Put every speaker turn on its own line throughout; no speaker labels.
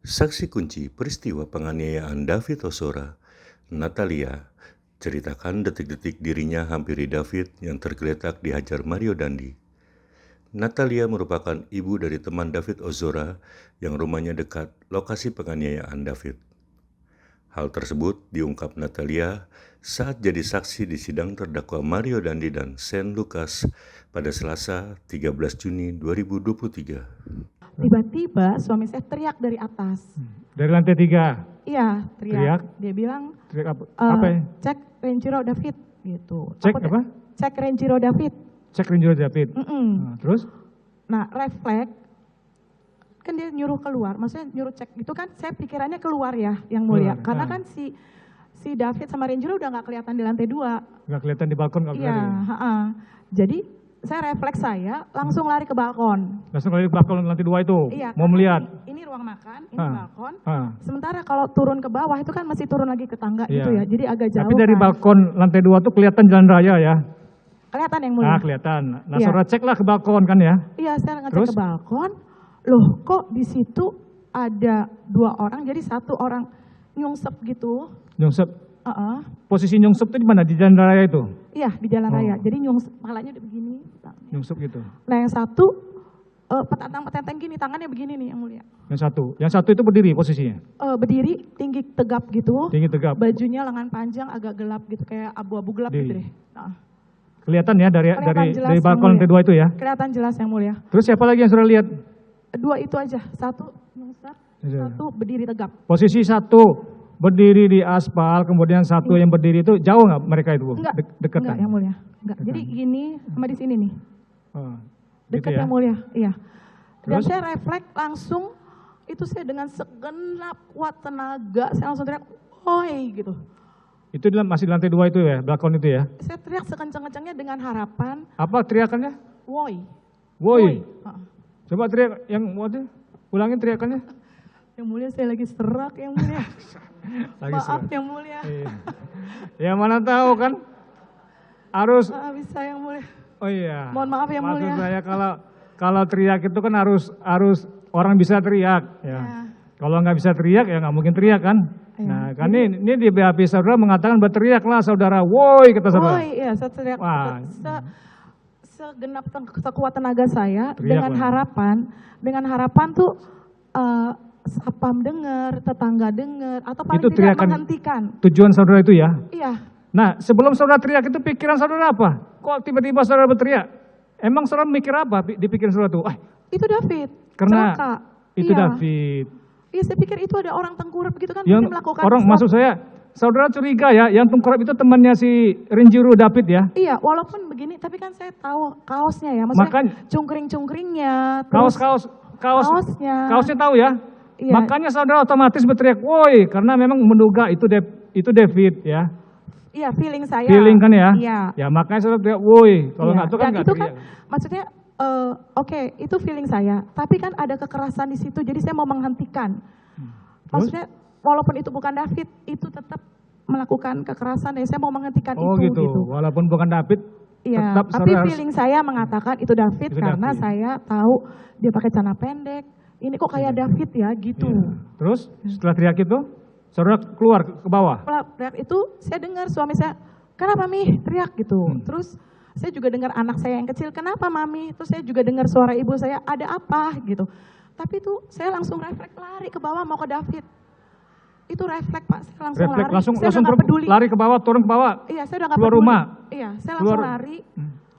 Saksi kunci peristiwa penganiayaan David Ozora, Natalia, ceritakan detik-detik dirinya hampiri David yang tergeletak dihajar Mario Dandi. Natalia merupakan ibu dari teman David Ozora yang rumahnya dekat lokasi penganiayaan David. Hal tersebut diungkap Natalia saat jadi saksi di sidang terdakwa Mario Dandi dan Shane Lucas pada Selasa 13 Juni 2023.
Tiba-tiba suami saya teriak dari atas.
Dari lantai 3?
Iya,
Teriak?
Dia bilang,
Teriak apa ya?
cek Renjiro David, gitu.
Cek apa?
Cek Renjiro David.
Cek Renjiro David.
Nah,
terus?
Nah, refleks, kan dia nyuruh keluar, maksudnya nyuruh cek gitu kan, saya pikirannya keluar ya, yang mulia. Karena kan si David sama Renjiro udah gak kelihatan di lantai 2.
Gak kelihatan di balkon, gak kelihatan.
Iya, jadi saya refleks langsung lari ke balkon.
Langsung lari ke balkon lantai 2 itu?
Iya,
mau melihat?
Ini ruang makan, ini balkon.
Sementara
kalau turun ke bawah itu kan masih turun lagi ke tangga gitu ya, jadi agak jauh.
Tapi dari balkon lantai 2 tuh kelihatan jalan raya ya?
Kelihatan yang mulia.
Kelihatan. Nah, saudara ceklah ke balkon kan ya?
Iya, saya ngecek ke balkon. Loh, kok di situ ada 2 orang, jadi 1 orang nyungsep gitu.
Nyungsep? Posisi nyungsep itu di mana? Di jalan raya itu?
Iya, di jalan raya. Jadi nyungsep, palanya udah begini.
Nyungsep gitu.
Nah, yang 1 petantang-petenteng gini, tangannya begini nih yang mulia.
Yang satu itu berdiri posisinya?
Berdiri, tinggi tegap gitu.
Tinggi tegap.
Bajunya lengan panjang, agak gelap gitu, kayak abu-abu gelap gitu deh.
Kelihatan ya dari balkon lantai 2 itu ya?
Kelihatan jelas yang mulia.
Terus siapa lagi yang sudah lihat?
2 itu aja, 1 nyungsep, 1 berdiri tegap.
Posisi 1 berdiri di aspal, kemudian 1 yang berdiri itu jauh nggak mereka itu? Dekat
enggak
kan?
yang mulia. Enggak. Jadi gini sama di sini nih. Dekat
gitu ya?
yang mulia, iya. Dan
Terus?
saya refleks langsung, itu saya dengan segenap kuat tenaga, saya langsung teriak, "Oi!" gitu.
Itu masih di lantai 2 itu ya, balkon itu ya?
Saya teriak sekencang-kencangnya dengan harapan,
Apa teriakannya?
"Woi!"
Woi. Coba teriak yang ulangin teriakannya.
Yang mulia saya lagi serak yang mulia. Maaf
serak.
yang mulia.
Iya. Ya mana tahu kan? Harus.
Bisa yang mulia.
Oh iya.
Mohon maaf yang mulia.
Maksud saya kalau teriak itu kan harus orang bisa teriak. Ya. Kalau nggak bisa teriak ya nggak mungkin teriak kan. Ya. Nah kan ini di BAP saudara mengatakan berteriaklah saudara. Woi kata saudara.
Woi iya saya teriak.
Wah.
Segenap sekuat tenaga saya teriak dengan harapan tuh sapam dengar, tetangga dengar, atau paling
itu
tidak menghentikan.
Tujuan saudara itu ya?
Iya.
Nah sebelum saudara teriak itu pikiran saudara apa? Kok tiba-tiba saudara berteriak? Emang saudara mikir apa di pikiran saudara itu?
Itu David,
karena
celaka.
Itu David.
Iya saya pikir itu ada orang tengkurap gitu kan.
Yang
melakukan
maksud saya, saudara curiga ya yang tengkurap itu temannya si Renjiro David ya?
Iya walaupun begini, tapi kan saya tahu kaosnya ya. Maksudnya cungkring-cungkringnya.
Kaosnya tahu ya?
Iya.
Makanya saudara otomatis berteriak, woi, karena memang menduga itu David ya.
Iya, feeling saya.
Feeling kan ya?
Iya.
Ya makanya saudara teriak, woi. Kalau nggak itu kan nggak teriak.
Maksudnya, oke, itu feeling saya. Tapi kan ada kekerasan di situ, jadi saya mau menghentikan. Maksudnya, walaupun itu bukan David, itu tetap melakukan kekerasan. Dan saya mau menghentikan
itu. Gitu. Walaupun bukan David,
iya.
Tetap
tapi feeling saya mengatakan itu David karena
David.
saya tahu dia pakai celana pendek. Ini kok kayak David ya gitu.
Iya. Terus setelah teriak itu, saudara keluar ke bawah?
Setelah teriak itu saya dengar suami saya, kenapa Mami teriak gitu. Terus saya juga dengar anak saya yang kecil, kenapa Mami? Terus saya juga dengar suara ibu saya, ada apa gitu. Tapi itu saya langsung refleks lari ke bawah mau ke David. Itu refleks Pak, saya langsung lari.
Langsung
peduli.
Lari ke bawah, turun ke bawah?
Iya saya udah gak
keluar
peduli.
Rumah?
Iya saya langsung lari.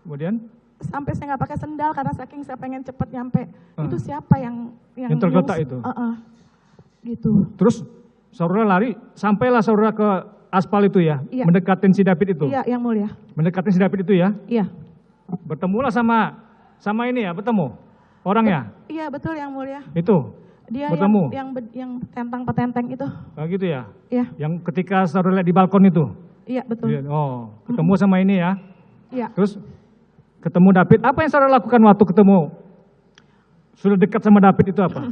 Kemudian?
Sampai saya nggak pakai sendal karena saking saya pengen cepet nyampe. Itu siapa yang
tergeletak itu?
Gitu.
Terus saudara lari, sampailah saudara ke aspal itu ya?
Iya.
Mendekatin si David itu?
Iya, yang mulia.
Mendekatin si David itu ya?
Iya.
Bertemulah sama ini ya, bertemu orangnya?
Iya, betul yang mulia.
Itu?
Dia
bertemu?
yang petentang itu.
Oh gitu ya?
Iya.
Yang ketika saudara lihat di balkon itu?
Iya, betul.
Oh, ketemu sama ini ya?
Iya.
Terus ketemu David, apa yang saudara lakukan waktu ketemu? Sudah dekat sama David itu apa?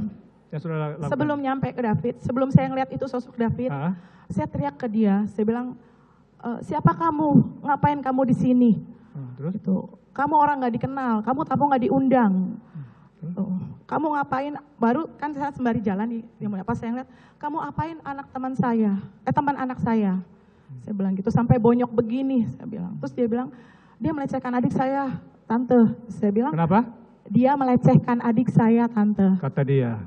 Yang saudara lakukan?
Sebelum nyampe ke David, sebelum saya ngeliat itu sosok David, saya teriak ke dia, saya bilang, siapa kamu? Ngapain kamu di sini?
Terus?
Gitu. Kamu orang nggak dikenal, kamu tamu nggak diundang. kamu ngapain, baru kan saya sembari jalan nih, yang mulia, pas saya ngeliat, kamu apain anak teman saya, teman anak saya. Saya bilang gitu, sampai bonyok begini, saya bilang. Terus dia bilang, dia melecehkan adik saya, tante. Saya bilang,
Kenapa?
dia melecehkan adik saya, tante.
Kata dia.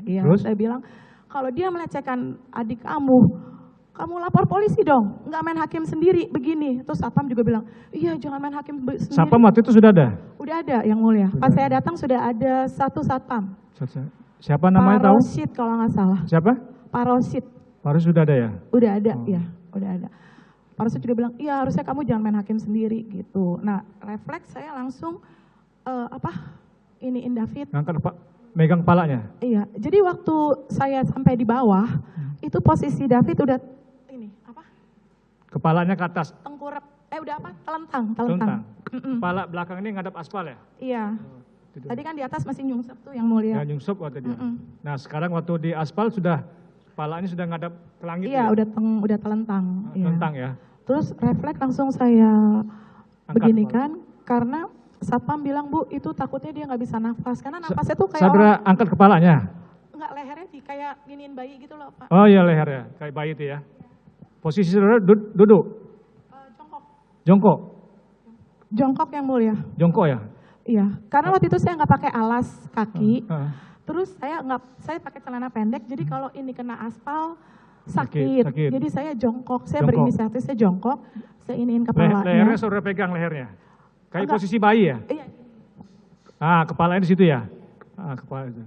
Iya,
Terus?
saya bilang, kalau dia melecehkan adik kamu lapor polisi dong, nggak main hakim sendiri begini. Terus Satpam juga bilang, iya jangan main hakim sendiri.
Satpam waktu itu sudah ada?
Udah ada yang mulia. Pas saya datang sudah ada satu Satpam.
Siapa namanya
Pak
tahu?
Rosid kalau nggak salah.
Siapa?
Pak Rosid.
Pak Rosid sudah ada ya?
Udah ada, ya, udah ada. Pak Rosid juga bilang, iya harusnya kamu jangan main hakim sendiri gitu. Nah, refleks saya langsung iniin David.
Ngangkat megang kepalanya?
Iya, jadi waktu saya sampai di bawah, itu posisi David udah
Kepalanya ke atas?
tengkurap, telentang.
Kepala belakang ini ngadap aspal ya?
Iya.
Gitu.
Tadi kan di atas masih nyungsep tuh yang mulia.
Ya nyungsep waktu dia. Nah sekarang waktu di aspal sudah, kepalanya sudah ngadap ke langit
Iya,
ya?
udah telentang.
Telentang ya?
Terus refleks langsung saya
Angkat
begini
kepala.
kan, karena Satpam bilang, Bu, itu takutnya dia nggak bisa nafas. Karena nafasnya tuh kayak
Saudara angkat kepalanya?
nggak, lehernya kayak giniin bayi gitu loh, Pak.
Oh iya leher ya, kayak bayi itu ya. Posisi saudara duduk?
Jongkok.
Jongkok?
Jongkok yang mulia.
Jongkok ya?
Iya, karena waktu itu saya nggak pakai alas kaki.
Ah.
Terus saya pakai celana pendek, jadi kalau ini kena aspal sakit.
Sakit.
Jadi saya jongkok, saya
Jongkok.
berinisiatif, saya jongkok, saya iniin kepalanya.
Lehernya saudara pegang lehernya? Kayak
Enggak.
posisi bayi ya?
Iya.
Kepalanya di situ ya? Kepala itu.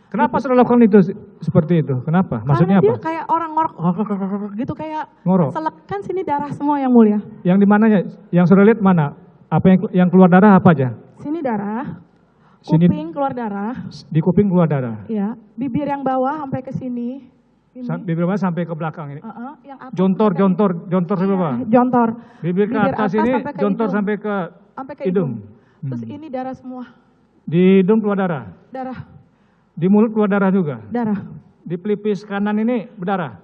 Kenapa saudara lakukan itu seperti itu? Kenapa? Maksudnya
Karena dia
apa?
kayak orang ngorok gitu, kayak
Ngorok?
selek, kan sini darah semua yang mulia.
Yang di mananya? Yang saudara lihat mana? Apa yang keluar darah apa aja?
Sini darah,
Sini-
kuping keluar darah,
Di kuping keluar darah.
ya, bibir yang bawah sampai ke sini. Ini.
Bibir bawah sampai ke belakang ini.
Yang atas
Jontor sampai
Iya,
bawah.
jontor.
Bibir ke atas ini,
sampai ke
jontor
hidung.
sampai ke
Sampai ke
hidung.
hidung. Terus ini darah semua,
Di hidung keluar darah.
darah,
Di mulut keluar darah juga.
darah.
Di pelipis kanan ini berdarah.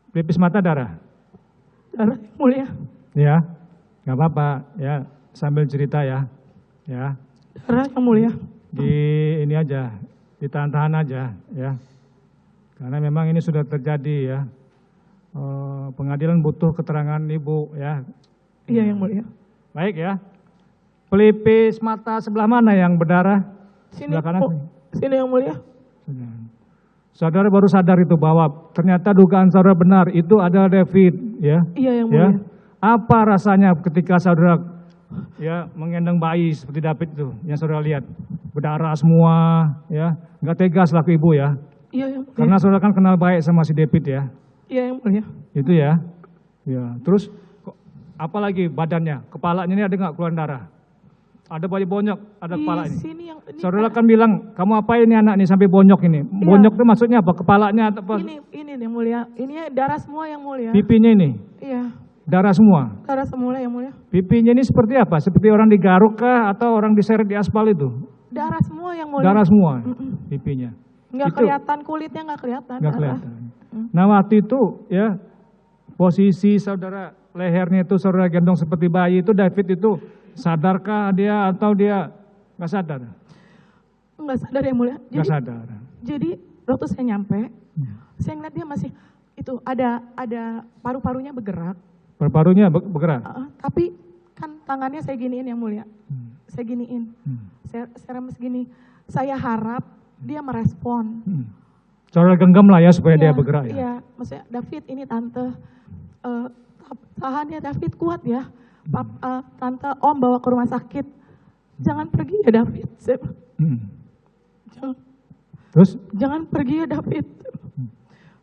Pelipis mata darah.
Darah yang mulia,
Ya, nggak apa-apa. Ya, sambil cerita ya. Ya,
darah yang mulia.
di ini aja, ditahan-tahan aja ya. Karena memang ini sudah terjadi ya. Pengadilan butuh keterangan ibu ya.
Iya yang mulia.
Baik ya. Pelipis mata sebelah mana yang berdarah?
Sini,
Sebelah kanan.
sini yang mulia.
Saudara baru sadar itu bahwa ternyata dugaan saudara benar, itu adalah David ya.
Iya yang
Ya.
mulia.
Apa rasanya ketika saudara ya mengendong bayi seperti David itu yang saudara lihat berdarah semua ya, nggak tegas laku ibu ya.
Iya yang mulia.
Karena saudara kan kenal baik sama si David ya.
Iya yang mulia.
Itu ya. Ya, terus apalagi badannya, kepalanya ini ada nggak keluar darah? Ada bayi bonyok, ada kepala ini.
Sini yang ini.
Saudara kan bilang, kamu apain ini anak ini sampai bonyok ini? Bonyok itu maksudnya apa? Kepalanya atau apa?
Ini yang mulia. Ini darah semua yang mulia.
Pipinya ini,
Iya,
darah semua.
darah semula yang mulia.
Pipinya ini seperti apa? Seperti orang digaruk kah atau orang diseret di aspal itu?
Darah semua yang mulia.
Darah semua pipinya.
Nggak
Itu
kelihatan, kulitnya nggak kelihatan.
nggak
darah.
kelihatan. Nah waktu itu ya posisi saudara lehernya itu saudara gendong seperti bayi itu, David itu sadarkah dia atau dia nggak sadar?
Nggak sadar yang mulia.
Nggak sadar.
Jadi waktu saya nyampe, saya ngeliat dia masih itu ada paru-parunya bergerak,
Paru-parunya bergerak.
tapi kan tangannya saya giniin yang mulia, saya giniin, saya remes gini. Saya harap dia merespon.
Saudara genggam lah ya supaya dia bergerak ya.
Iya, maksudnya David ini tante, tahan ya David, kuat ya. Tante Om bawa ke rumah sakit, jangan pergi ya David.
Terus?
Jangan pergi ya David.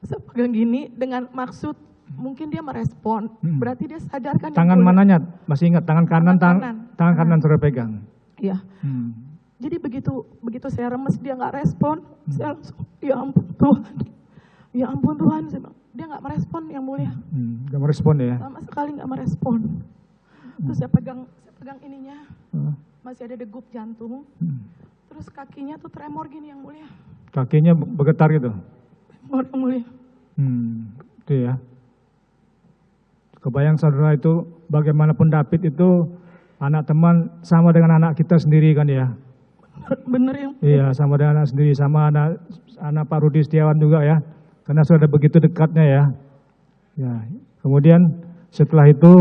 Saya pegang gini dengan maksud mungkin dia merespon, berarti dia sadarkan.
Tangan mananya masih ingat? Tangan kanan, tangan kanan saudara pegang.
Iya. Jadi begitu saya remes dia nggak respon, saya langsung ya ampun Tuhan, ya ampun Tuhan, saya bilang, dia nggak merespon yang mulia,
Nggak merespon ya?
sama sekali nggak merespon. Terus saya pegang ininya, masih ada degup jantung, terus kakinya tuh tremor gini yang mulia,
Kakinya bergetar gitu?
tremor yang mulia.
Itu ya. Kebayang saudara itu bagaimanapun David itu anak teman sama dengan anak kita sendiri kan ya.
Bener yang
Iya, sama dengan anak sendiri, sama anak Pak Rudi Setiawan juga ya, karena sudah begitu dekatnya ya. Ya, kemudian setelah itu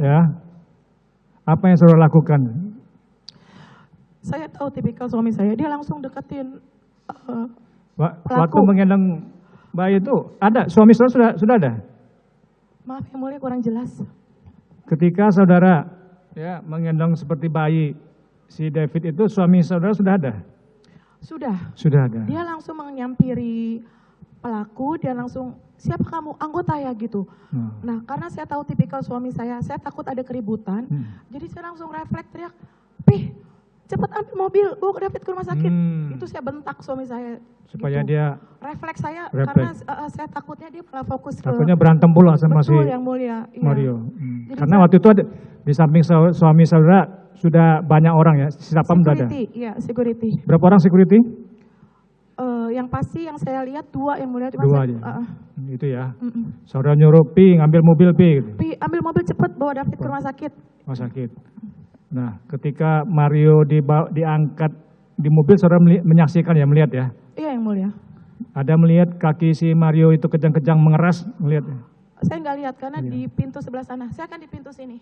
ya, apa yang saudara lakukan?
saya tahu tipikal suami saya, dia langsung deketin
Waktu menggendong bayi itu ada, suami saudara sudah ada?
maaf yang mulia kurang jelas.
Ketika saudara ya menggendong seperti bayi si David itu, suami saudara sudah ada?
Sudah,
ada.
dia langsung menyampiri pelaku, dia langsung, siapa kamu? Anggota ya gitu. Nah, karena saya tahu tipikal suami saya takut ada keributan, jadi saya langsung refleks teriak, "Pih, cepat ambil mobil, bawa David ke rumah sakit." Itu saya bentak suami saya.
Supaya
gitu.
dia
refleks saya,
refleks.
karena saya takutnya dia malah fokus ke,
takutnya berantem pula sama si
betul yang mulia. Iya.
Mario.
Jadi
Karena waktu itu ada, di samping suami saudara sudah banyak orang ya, siapa sudah ada?
security, iya security.
Berapa orang security?
Yang pasti yang saya lihat 2 yang mulia. Cuma
2
saya,
aja. Itu ya. Saudara nyuruh Pi ngambil mobil Pi. Gitu.
Pi, ambil mobil cepet, bawa David ke rumah sakit.
Rumah sakit. Nah, ketika Mario diangkat di mobil, saudara menyaksikan ya, melihat ya?
Iya yang mulia.
Ada melihat kaki si Mario itu kejang-kejang mengeras, melihat?
Saya nggak lihat karena di pintu sebelah sana. Saya kan di pintu sini.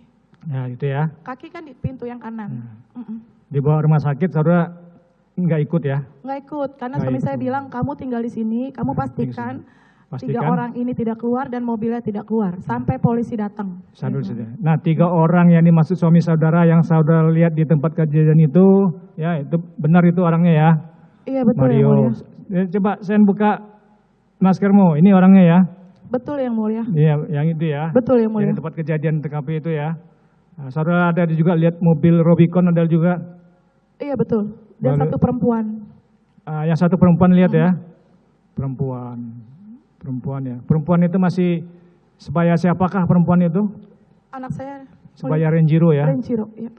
Ya itu ya.
Kaki kan di pintu yang kanan.
Dibawa rumah sakit, saudara nggak ikut ya?
Nggak ikut karena
Nggak
suami saya
ikut.
bilang kamu tinggal di sini, kamu pastikan 3 orang ini tidak keluar dan mobilnya tidak keluar sampai polisi datang.
Nah, 3 orang yang dimaksud suami saudara yang saudara lihat di tempat kejadian itu, ya itu benar itu orangnya ya?
Iya betul yang
Mario.
mulia.
Coba Sen buka maskermu, ini orangnya ya?
Betul yang mulia.
Iya, yang itu ya?
Betul yang mulia.
Yang di tempat kejadian TKP itu ya? Nah, saudara ada juga lihat mobil Rubicon ada juga?
Iya betul. Dan
Lalu,
1 perempuan.
Yang 1 perempuan lihat ya? Perempuan ya. Perempuan itu masih sebaya siapakah perempuan itu?
Anak saya.
Sebaya Renjiro ya?
Renjiro, iya.